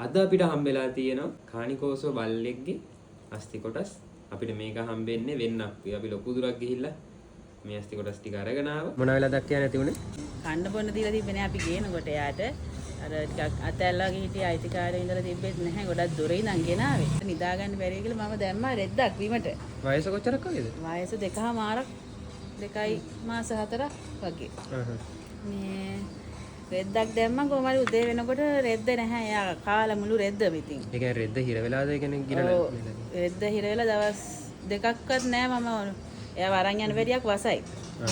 අද අපිට හම්බෙලා තියෙනවා කානිකෝසෝ බල්ලෙක්ගේ අස්ති කොටස්. අපිට මේක හම්බෙන්නේ වෙන්නක්. අපි ලොකු දුරක් ගිහිල්ලා මේ අස්ති කොටස් ටික අරගෙන ආවා. මොන වෙලාවක්ද නැති උනේ? කන්න බොන්න දීලා තිබ්බනේ අපි ගේනකොට යාට. අර ටිකක් අතැල්ලාගේ හිටිය අයිතිකාරයෝ ඉඳලා තිබ්බෙත් නැහැ. ගොඩක් දොරේ ඉඳන් ගෙනාවේ. නිදා ගන්න බැරි කියලා මම දැම්මා රෙද්දක් බිමට. වයස කොච්චරක් වගේද? වයස 2මාරක් 2යි මාස 4ක් වගේ. මේ රෙද්දක් දැම්මම කොහමද උදේ වෙනකොට රෙද්ද නැහැ. එයා කාලා මුළු රෙද්දම ඉතින්. ඒ කියන්නේ රෙද්ද හිර වෙලාද ඒ කියන්නේ ගිරලා? රෙද්ද හිර වෙලා දවස් දෙකක්වත් නැහැ මම. එයා වරන් යන වැඩියක් වසයි.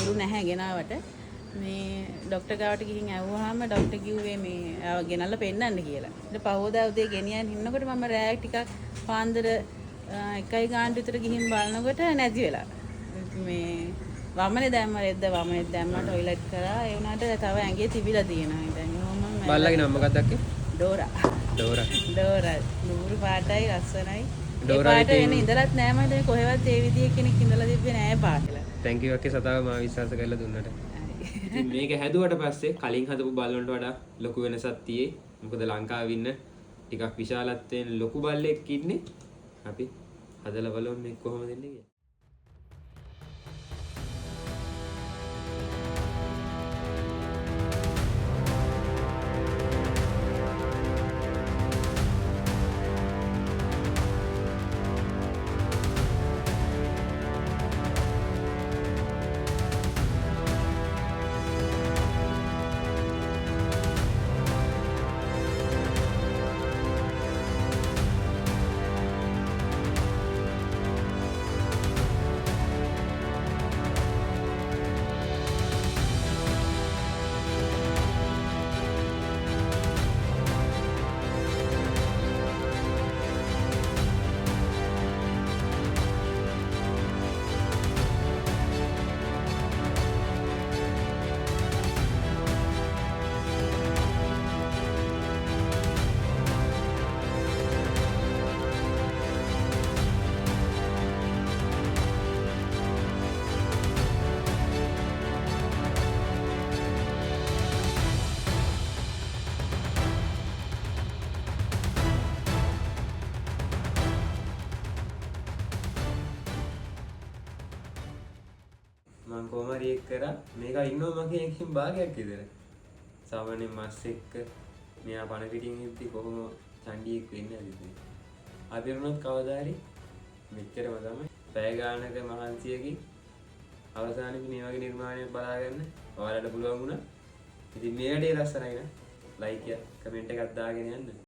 උරු නැහැ ගෙනාවට. මේ ડોක්ටර් ගාවට ගිහින් ඇහුවාම ડોක්ටර් කිව්වේ මේ ආව ගෙනල්ලා පෙන්නන්න කියලා. ඊට පහෝදා උදේ ගෙනියන් ඉන්නකොට මම රෑ ටිකක් පාන්දර 1යි ගානට විතර ගිහින් බලනකොට නැති වෙලා. මේ වමනේ දැම්ම රෙද්ද වමනේ දැම්ම টয়ලට් කරා. ඒ වුණාට තව ඇඟේ තිබිලා තියෙනවා. දැන් මම බල්ලාගේ නම මොකක්ද අක්කේ? ඩෝරා. ඩෝරා. ඩෝරා. නూరు පාටයි ලස්සනයි. ඩෝරා එන්නේ ඉඳලත් නෑ මම හිතන්නේ කොහෙවත් ඒ විදිහේ කෙනෙක් ඉඳලා තිබ්බේ නෑ පාටලා. thank you අක්කේ සතාව මා විශ්වාස කරලා දුන්නට. ඉතින් මේක හැදුවට පස්සේ කලින් හදපු බල්ලන්ට වඩා ලොකු වෙනසක් තියෙයි. මොකද ලංකාවේ ඉන්න ටිකක් විශාලත්වයෙන් ලොකු බල්ලෙක් ඉන්නේ. අපි හදලා බලමු මේ කොහොමද ඉන්නේ කියලා. මම කොහමරි එක් කරා මේක ඉන්නවා මගේ එකකින් භාගයක් විතර. සාමාන්‍යයෙන් මස් එක්ක මෙයා පණ පිටින් ඉද්දි කොහොම චණ්ඩියෙක් වෙන්නේ නැද්ද? අපි වුණත් කවදා හරි මෙච්චරම තමයි පැය ගානක මහන්සියකින් අවසානයේ මේ වගේ නිර්මාණයක් බලා ගන්න ඔයාලට පුළුවන් වුණා. ඉතින් මේ වැඩේ ලස්සනයි නේ. ලයික් එක කමෙන්ට් එකක් දාගෙන යන්න.